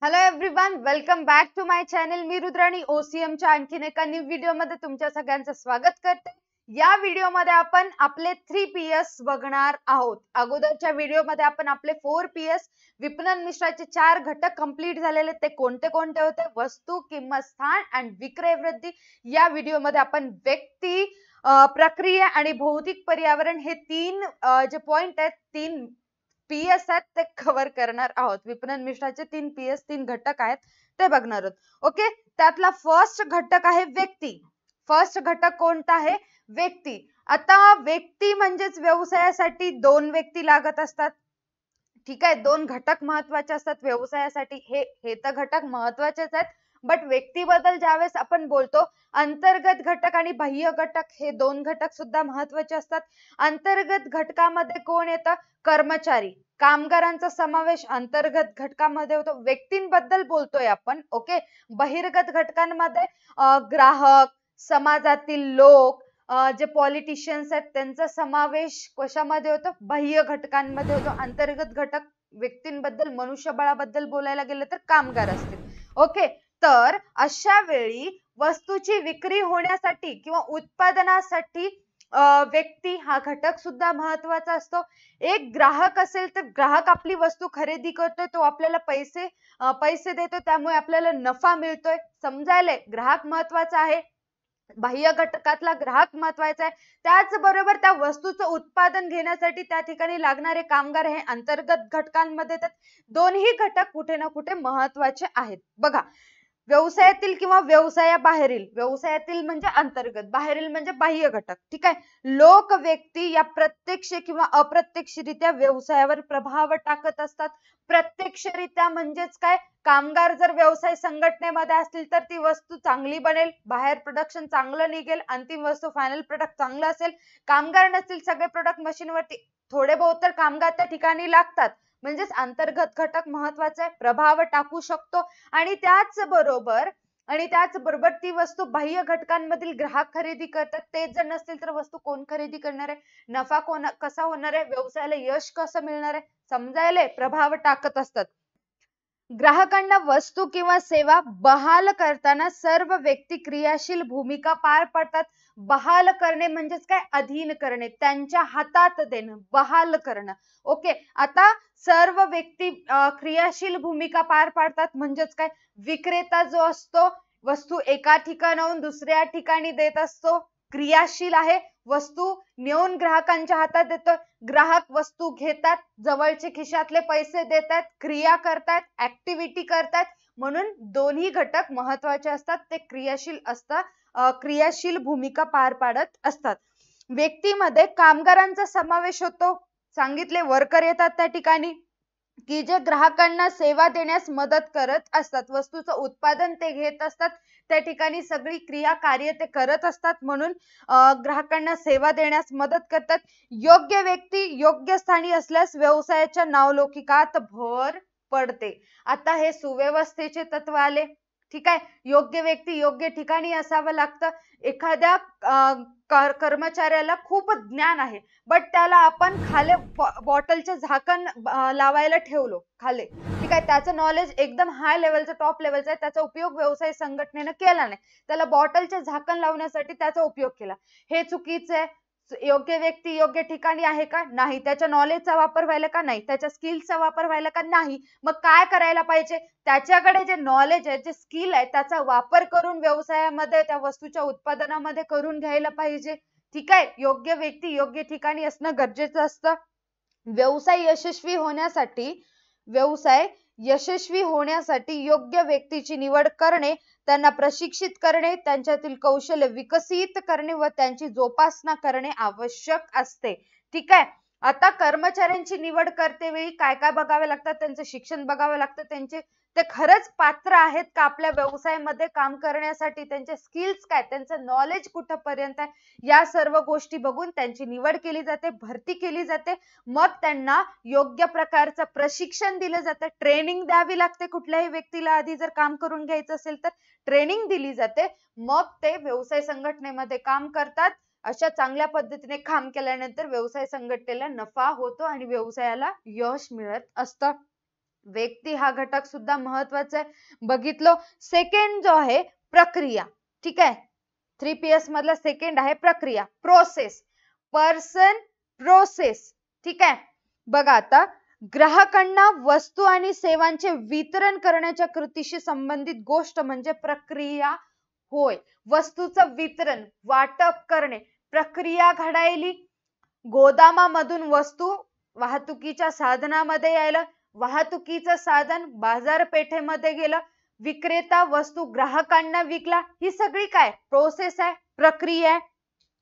Hello everyone, welcome back to my channel. मी रुद्राणी ओसीएमच्या आणखीन एका न्यू व्हिडिओमध्ये तुमच्या सगळ्यांचं स्वागत करते. या व्हिडिओमध्ये आपण आपले 3PS बघणार आहोत. अगोदरच्या व्हिडिओमध्ये आपण आपले 4PS विपणन मिश्राचे 4 घटक कंप्लीट झालेले. ते कोणते कोणते होते? वस्तू, किंमत, स्थान आणि विक्रय वृद्धी. या व्हिडिओमध्ये आपण व्यक्ती, प्रक्रिया आणि भौतिक पर्यावरण हे तीन जे पॉइंट आहेत, 3 PS आहेत ते कव्हर करणार आहोत. विपणन मिश्राचे 3 PS 3 घटक आहेत ते बघणार आहोत. ओके, त्यातला फर्स्ट घटक आहे व्यक्ती. फर्स्ट घटक कोणता आहे? व्यक्ती. आता व्यक्ती म्हणजेच व्यवसायासाठी 2 व्यक्ती लागत असतात. ठीक आहे, 2 घटक महत्वाचे असतात व्यवसायासाठी. हे तर घटक महत्वाचेच आहेत, बट व्यक्तीबद्दल ज्यावेळेस आपण बोलतो, अंतर्गत घटक आणि बाह्य घटक हे 2 घटक सुद्धा महत्वाचे असतात. अंतर्गत घटकामध्ये कोण येतं? कर्मचारी, कामगारांचा समावेश अंतर्गत घटकामध्ये होतो. व्यक्तींबद्दल बोलतोय आपण. ओके, बहिर्गत घटकांमध्ये ग्राहक, समाजातील लोक, जे पॉलिटिशियन्स आहेत त्यांचा समावेश कशामध्ये होतो? बाह्य घटकांमध्ये होतो. अंतर्गत घटक व्यक्तींबद्दल, मनुष्यबळाबद्दल बोलायला गेलं तर कामगार असतील. ओके, तर अशा वेळी वस्तूची विक्री होण्यासाठी किंवा उत्पादनासाठी व्यक्ती हा घटक सुद्धा महत्वाचा असतो. एक ग्राहक असेल तर ग्राहक आपली वस्तू खरेदी करतोय, तो आपल्याला पैसे देतो, त्यामुळे आपल्याला नफा मिळतोय. समजायलंय? ग्राहक महत्वाचा आहे, बाह्य घटकातला ग्राहक महत्वाचा आहे. त्याचबरोबर त्या वस्तूचं उत्पादन घेण्यासाठी त्या ठिकाणी लागणारे कामगार हे अंतर्गत घटकांमध्ये येतात. दोन्ही घटक कुठे ना कुठे महत्वाचे आहेत. बघा, व्यवसायातील किंवा व्यवसायाबाहेरील, व्यवसायातील म्हणजे अंतर्गत, बाहेरील म्हणजे बाह्य घटक. ठीक आहे, लोक, व्यक्ती या प्रत्यक्ष किंवा अप्रत्यक्षरित्या व्यवसायावर प्रभाव टाकत असतात. प्रत्यक्षरित्या म्हणजेच काय? कामगार जर व्यवसाय संघटनेमध्ये असतील तर ती वस्तू चांगली बनेल, बाहेर प्रोडक्शन चांगलं निघेल, अंतिम वस्तू फायनल प्रोडक्ट चांगलं असेल. कामगार नसतील, सगळे प्रोडक्ट मशीनवरती, थोडे बहुत तर कामगार त्या ठिकाणी लागतात. म्हणजेच अंतर्गत घटक महत्वाचा आहे, प्रभाव टाकू शकतो. आणि त्याचबरोबर ती वस्तू बाह्य घटकांमधील ग्राहक खरेदी करतात. ते जर नसतील तर वस्तू कोण खरेदी करणार आहे? नफा कसा होणार आहे? व्यवसायाला यश कसं मिळणार आहे? समजायलंय? प्रभाव टाकत असतात. ग्राहकांना वस्तू किंवा सेवा बहाल करताना सर्व व्यक्ती क्रियाशील भूमिका पार पडतात. बहाल करणे म्हणजेच काय? अधीन करणे, त्यांच्या हातात देणं, बहाल करणं. ओके, आता सर्व व्यक्ती क्रियाशील भूमिका पार पाडतात म्हणजेच काय? विक्रेता जो असतो, वस्तू एका ठिकाणाहून दुसऱ्या ठिकाणी देत असतो, क्रियाशील आहे. वस्तू नेऊन ग्राहकांच्या हातात देतो. ग्राहक वस्तू घेतात, जवळचे खिशातले पैसे देतात, क्रिया करतात, ऍक्टिव्हिटी करतात. म्हणून दोन्ही घटक महत्वाचे असतात. ते क्रियाशील असतात, क्रियाशील भूमिका पार पाडत असतात. व्यक्तीमध्ये कामगारांचा समावेश होतो. सांगितले, वर्कर येतात त्या ठिकाणी, की जे ग्राहकांना सेवा देण्यास मदत करत असतात. वस्तूचं उत्पादन ते घेत असतात, त्या ठिकाणी सगळी क्रिया कार्य ते करत असतात. म्हणून ग्राहकांना सेवा देण्यास मदत करतात. योग्य व्यक्ती योग्य स्थानी असल्यास व्यवसायाच्या नावलौकिकात भर पडते. आता हे सुव्यवस्थेचे तत्व आले. ठीक आहे, योग्य व्यक्ती योग्य ठिकाणी असावं लागतं. एखाद्या कर्मचाऱ्याला खूप ज्ञान आहे, बट त्याला आपण खाली बॉटलचे झाकण लावायला ठेवलो खाली. ठीक आहे, त्याचं नॉलेज एकदम हाय लेवलचं, टॉप लेवलचं आहे, त्याचा उपयोग व्यवसाय संघटनेनं केला नाही, त्याला बॉटलचे झाकण लावण्यासाठी त्याचा उपयोग केला. हे चुकीचं आहे. योग्य व्यक्ती योग्य ठिकाणी आहे का? नाही. त्याच्या नॉलेजचा वापर व्हायला का? नाही. त्याच्या स्किल्सचा वापर व्हायला का? नाही. मग काय करायला पाहिजे? त्याच्याकडे जे नॉलेज आहे, जे स्किल आहे, त्याचा वापर करून व्यवसायामध्ये, त्या वस्तूच्या उत्पादनामध्ये करून घ्यायला पाहिजे. ठीक आहे, योग्य व्यक्ती योग्य ठिकाणी असणं गरजेचं असतं. व्यवसाय यशस्वी होण्यासाठी योग्य व्यक्तीची निवड करणे, त्यांना प्रशिक्षित करणे, त्यांच्यातील कौशल्य विकसित करणे व त्यांची जोपासना करणे आवश्यक असते. ठीक आहे, आता कर्मचाऱ्यांची निवड करते वेळी काय काय बघावे लागतात? त्यांचे शिक्षण बघावे लागतं, ते खरंच पात्र आहेत का आपल्या व्यवसायामध्ये काम करण्यासाठी? त्यांचे स्किल्स काय, त्यांचं नॉलेज कुठपर्यंत आहे, या सर्व गोष्टी बघून त्यांची निवड केली जाते, भरती केली जाते. मग त्यांना योग्य प्रकारचं प्रशिक्षण दिलं जातं, ट्रेनिंग द्यावी लागते. कुठल्याही व्यक्तीला आधी जर काम करून घ्यायचं असेल तर ट्रेनिंग दिली जाते. मग ते व्यवसाय संघटनेमध्ये काम करतात. अशा चांगल्या पद्धतीने काम केल्यानंतर व्यवसाय संघटनेला नफा होतो आणि व्यवसायाला यश मिळत असतं. व्यक्ती हा घटक सुद्धा महत्वाचा आहे, बघितलं. सेकंड जो आहे प्रक्रिया, ठीक आहे. 3PS मधला सेकंड आहे प्रक्रिया, प्रोसेस. पर्सन, प्रोसेस, ठीक आहे. बघा आता, ग्राहकांना वस्तू आणि सेवांचे वितरण करण्याच्या कृतीशी संबंधित गोष्ट म्हणजे प्रक्रिया होय. वस्तूचं वितरण, वाटप करणे, प्रक्रिया घडायली. गोदामामधून वस्तू वाहतुकीच्या साधनामध्ये यायला, वाहतुकीचं साधन बाजारपेठेमध्ये गेलं, विक्रेता वस्तू ग्राहकांना विकला. ही सगळी काय प्रोसेस आहे, प्रक्रिया आहे.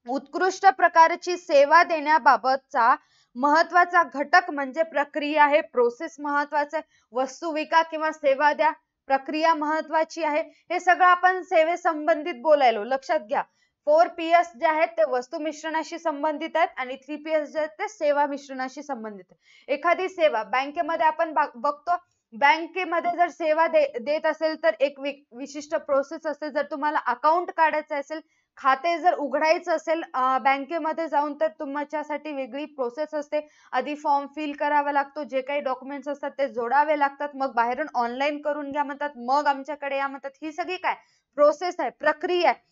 उत्कृष्ट प्रकारची सेवा देण्याबाबतचा महत्वाचा घटक म्हणजे प्रक्रिया आहे, प्रोसेस महत्वाचा आहे. वस्तू विका किंवा सेवा द्या, प्रक्रिया महत्वाची आहे. हे सगळं आपण सेवेसंबंधित बोलायलो, लक्षात घ्या. 4PS जे आहेत ते वस्तू मिश्रणाशी संबंधित आहेत आणि 3PS जे आहेत ते सेवा मिश्रणाशी संबंधित आहेत. एखादी सेवा बँकेमध्ये आपण बघतो, बँकेमध्ये जर सेवा देत असेल तर एक विशिष्ट प्रोसेस असते. जर तुम्हाला अकाउंट काढायचं असेल, खाते जर उघडायचं असेल बँकेमध्ये जाऊन, तर तुमच्यासाठी वेगळी प्रोसेस असते. आधी फॉर्म फिल करावा लागतो, जे काही डॉक्युमेंट्स असतात ते जोडावे लागतात, मग बाहेरून ऑनलाईन करून घ्या म्हणतात, मग आमच्याकडे या म्हणतात. ही सगळी काय प्रोसेस आहे, प्रक्रिया आहे.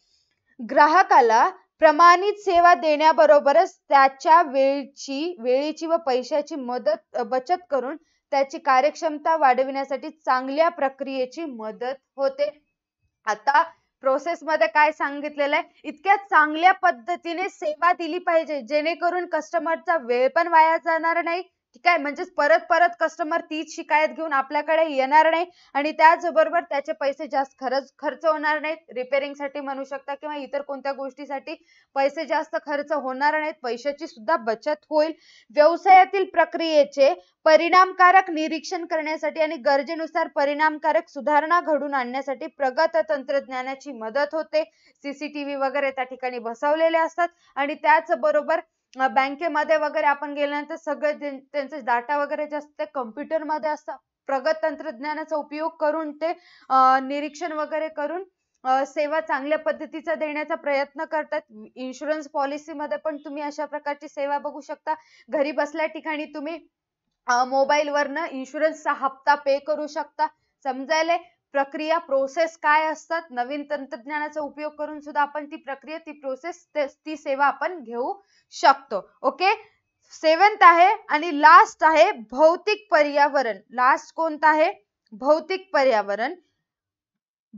ग्राहकाला प्रमाणित सेवा देण्याबरोबरच त्याच्या वेळेची व पैशाची बचत करून त्याची कार्यक्षमता वाढविण्यासाठी चांगल्या प्रक्रियेची मदत होते. आता प्रोसेस मध्ये काय सांगितलेलं आहे, इतक्या चांगल्या पद्धतीने सेवा दिली पाहिजे जेणेकरून कस्टमरचा वेळ पण वाया जाणार नाही, ठीक आहे. म्हणजे परत परत कस्टमर तीच शिकायत घेऊन आपल्याकडे येणार नाही आणि त्याचबरोबर त्याचे पैसे जास्त खर्च होणार नाहीत. रिपेअरिंग साठी म्हणू शकता किंवा इतर कोणत्या गोष्टीसाठी पैसे जास्त खर्च होणार नाहीत, पैशाची सुद्धा बचत होईल. व्यवसायातील प्रक्रियेचे परिणामकारक निरीक्षण करण्यासाठी आणि गरजेनुसार परिणामकारक सुधारणा घडून आणण्यासाठी प्रगत तंत्रज्ञानाची मदत होते. CCTV वगैरे त्या ठिकाणी बसवलेले असतात आणि त्याचबरोबर बँकेमध्ये वगैरे आपण गेल्यानंतर सगळे त्यांचे डाटा वगैरे जे असते कम्प्युटर मध्ये असतात. प्रगत तंत्रज्ञानाचा उपयोग करून ते निरीक्षण वगैरे करून सेवा चांगल्या पद्धतीचा देण्याचा प्रयत्न करतात. इन्शुरन्स पॉलिसी मध्ये पण तुम्ही अशा प्रकारची सेवा बघू शकता. घरी बसल्या ठिकाणी तुम्ही मोबाईल वरनं इन्शुरन्सचा हप्ता पे करू शकता. समजायले प्रक्रिया प्रोसेस काय असतात, नवीन तंत्रज्ञानाचा उपयोग करून सुद्धा आपण ती प्रक्रिया, ती प्रोसेस, ती सेवा आपण घेऊ शकतो. ओके, 7th आहे आणि लास्ट आहे भौतिक पर्यावरण. लास्ट कोणता आहे, भौतिक पर्यावरण.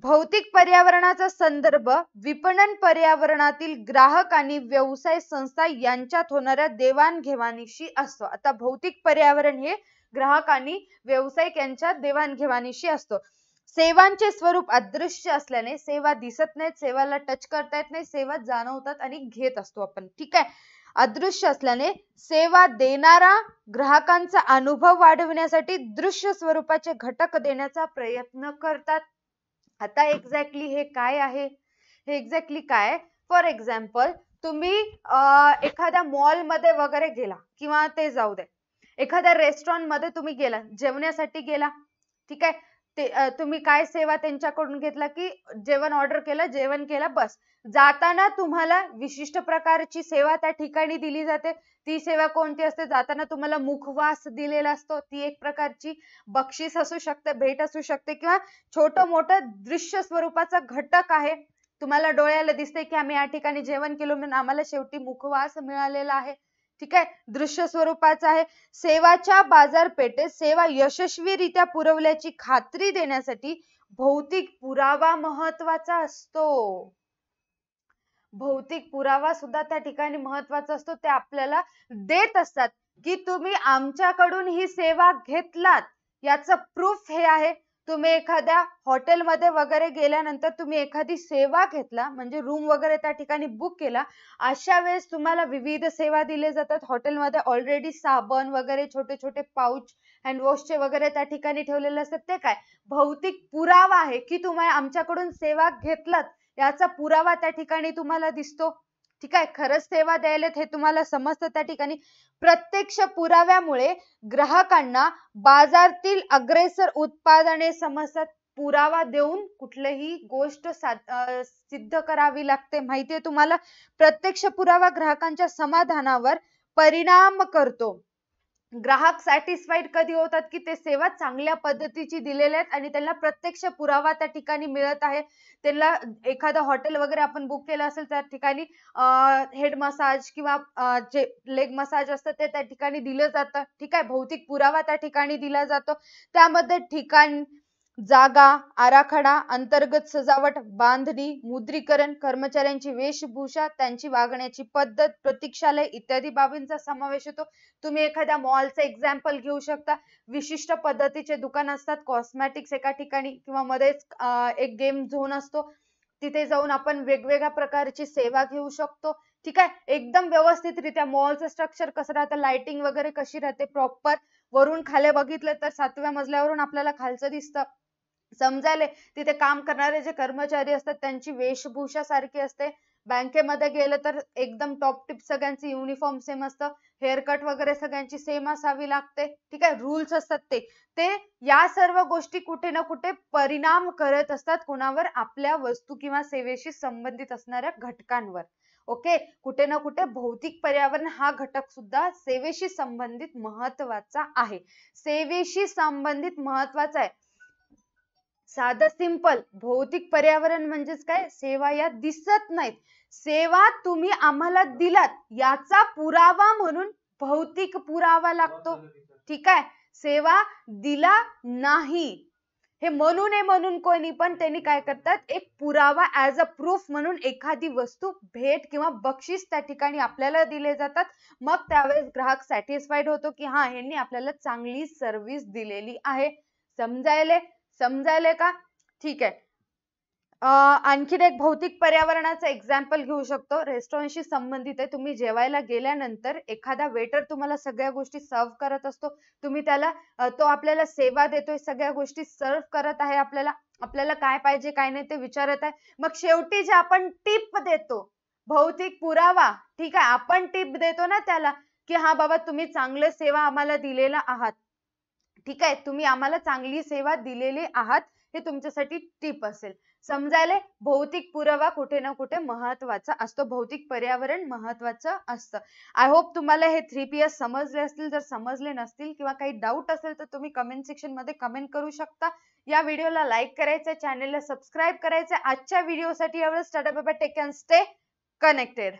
भौतिक पर्यावरणाचा संदर्भ विपणन पर्यावरणातील ग्राहक आणि व्यवसाय संस्था यांच्यात होणाऱ्या देवाणघेवाणीशी असतो. आता भौतिक पर्यावरण हे ग्राहक आणि व्यावसायिक यांच्यात देवाणघेवाणीशी असतो. सेवांचे स्वरूप अदृश्य असल्याने सेवा दिसत नाहीत, सेवाला टच करता येत नाही, सेवा जाणवतात आणि घेत असतो आपण, ठीक आहे. अदृश्य असल्याने सेवा देणारा ग्राहकांचा अनुभव वाढविण्यासाठी दृश्य स्वरूपाचे घटक देण्याचा प्रयत्न करतात. आता एक्झॅक्टली हे काय आहे, हे एक्झॅक्टली काय, फॉर एक्झाम्पल तुम्ही एखाद्या मॉल मध्ये वगैरे गेला किंवा ते जाऊ दे, एखाद्या रेस्टॉरंट मध्ये तुम्ही गेला, जेवण्यासाठी गेला, ठीक आहे. तुम्ही काय सेवा त्यांच्याकडून घेतला की जेवण ऑर्डर केलं, जेवण केलं, बस. जाताना तुम्हाला विशिष्ट प्रकारची सेवा त्या ठिकाणी दिली जाते. ती सेवा कोणती असते, जाताना तुम्हाला मुखवास दिलेला असतो. ती एक प्रकारची बक्षीस असू शकते, भेट असू शकते किंवा छोटं मोठं दृश्य स्वरूपाचा घटक आहे. तुम्हाला डोळ्याला दिसते की आम्ही या ठिकाणी जेवण केलं म्हणून आम्हाला शेवटी मुखवास मिळालेला आहे, ठीक आहे. दृश्य स्वरूपाचा आहे. सेवाच्या बाजारपेठेत सेवा यशस्वीरित्या पुरवल्याची खात्री देण्यासाठी भौतिक पुरावा महत्वाचा असतो. भौतिक पुरावा सुद्धा त्या ठिकाणी महत्वाचा असतो. ते आपल्याला देत असतात की तुम्ही आमच्याकडून ही सेवा घेतलात, याचं प्रूफ हे आहे. तुम्ही एखाद्या हॉटेलमध्ये वगैरे गेल्यानंतर तुम्ही एखादी सेवा घेतला, म्हणजे रूम वगैरे त्या ठिकाणी बुक केला, अशा वेळेस तुम्हाला विविध सेवा दिले जातात. हॉटेलमध्ये ऑलरेडी साबण वगैरे छोटे छोटे पाऊच हँडवॉशचे वगैरे त्या ठिकाणी ठेवलेले असतात. ते काय भौतिक पुरावा आहे की तुम्ही आमच्याकडून सेवा घेतलात, याचा पुरावा त्या ठिकाणी तुम्हाला दिसतो, ठीक आहे. खरंच सेवा द्यायलेत हे तुम्हाला समजतं त्या ठिकाणी. प्रत्यक्ष पुराव्यामुळे ग्राहकांना बाजारातील अग्रेसर उत्पादने समजतात. पुरावा देऊन कुठलीही गोष्ट सिद्ध करावी लागते, माहितीये तुम्हाला. प्रत्यक्ष पुरावा ग्राहकांच्या समाधानावर परिणाम करतो. ग्राहक सॅटिस्फाईड कधी होतात की ते सेवा चांगल्या पद्धतीची दिलेल्या आहेत आणि त्यांना प्रत्यक्ष पुरावा त्या ठिकाणी मिळत आहे. त्यांना एखादं हॉटेल वगैरे आपण बुक केलं असेल त्या ठिकाणी हेड मसाज किंवा जे लेग मसाज असतं ते त्या ठिकाणी दिलं जातं. ठीक आहे. भौतिक पुरावा त्या ठिकाणी दिला जातो. त्यामध्ये ठिकाण, जागा, आराखडा, अंतर्गत सजावट, बांधणी, मुद्रीकरण, कर्मचाऱ्यांची वेशभूषा, त्यांची वागण्याची पद्धत, प्रतीक्षालय इत्यादी बाबींचा समावेश होतो. तुम्ही एखाद्या मॉलचं एक्झाम्पल घेऊ शकता. विशिष्ट पद्धतीचे दुकान असतात. कॉस्मॅटिक्स एका ठिकाणी किंवा मध्येच एक गेम झोन असतो. तिथे जाऊन आपण वेगवेगळ्या प्रकारची सेवा घेऊ शकतो. ठीक आहे. एकदम व्यवस्थितरित्या मॉलचं स्ट्रक्चर कसं राहतं, लाइटिंग वगैरे कशी राहते प्रॉपर. वरून खाली बघितलं तर 7व्या मजल्यावरून आपल्याला खालचं दिसतं. समजायले तिथे काम करणारे जे कर्मचारी असतात त्यांची वेशभूषा सारखी असते. बँकेमध्ये गेलं तर एकदम टॉप टिप सगळ्यांचं युनिफॉर्म सेम असतं. हेअरकट वगैरे सगळ्यांची सेम असावी लागते. ठीक आहे. रूल्स असतात ते या सर्व गोष्टी कुठे ना कुठे परिणाम करत असतात कोणावर, आपल्या वस्तू किंवा सेवेशी संबंधित असणाऱ्या घटकांवर. ओके. कुठे ना कुठे भौतिक पर्यावरण हा घटक सुद्धा सेवेशी संबंधित महत्वाचा आहे. सेवेशी संबंधित महत्वाचा आहे. साधं सिंपल भौतिक पर्यावरण म्हणजेच काय, सेवा या दिसत नाहीत. सेवा तुम्ही आम्हाला दिलात याचा पुरावा म्हणून भौतिक पुरावा लागतो. ठीक आहे. सेवा दिला नाही हे म्हणू नये म्हणून कोणी पण त्यांनी काय करतात, एक पुरावा ऍज अ प्रूफ म्हणून एखादी वस्तू भेट किंवा बक्षीस त्या ठिकाणी आपल्याला दिले जातात. मग त्यावेळेस ग्राहक सॅटिस्फाईड होतो की हा ह्यांनी आपल्याला चांगली सर्व्हिस दिलेली आहे. समजायले समजायले का? ठीक आहे. आणखीन एक भौतिक पर्यावरणाचं एक्झाम्पल घेऊ शकतो. रेस्टॉरंटशी संबंधित आहे. तुम्ही जेवायला गेल्यानंतर एखादा वेटर तुम्हाला सगळ्या गोष्टी सर्व्ह करत असतो. तुम्ही त्याला तो आपल्याला सेवा देतोय, सगळ्या गोष्टी सर्व्ह करत आहे आपल्याला. आपल्याला काय पाहिजे काय नाही ते विचारत आहे. मग शेवटी जे आपण टिप देतो, भौतिक पुरावा, ठीक आहे. आपण टिप देतो ना त्याला, की हा बाबा तुम्ही चांगलं सेवा आम्हाला दिलेला आहात. ठीक आहे. तुम्ही आम्हाला चांगली सेवा दिलेली आहात हे तुमच्यासाठी टिप असेल. समजायले भौतिक पुरावा कुठे ना कुठे महत्वाचा असतो. भौतिक पर्यावरण महत्वाचं असतं. आय होप तुम्हाला हे 3Ps समजले असतील. जर समजले नसतील किंवा काही डाऊट असेल तर तुम्ही कमेंट सेक्शन मध्ये कमेंट करू शकता. या व्हिडिओला लाईक करायचं, चॅनलला सबस्क्राईब करायचं. आजच्या व्हिडिओसाठी एवढंच. Tata bye bye. Take care, stay connected.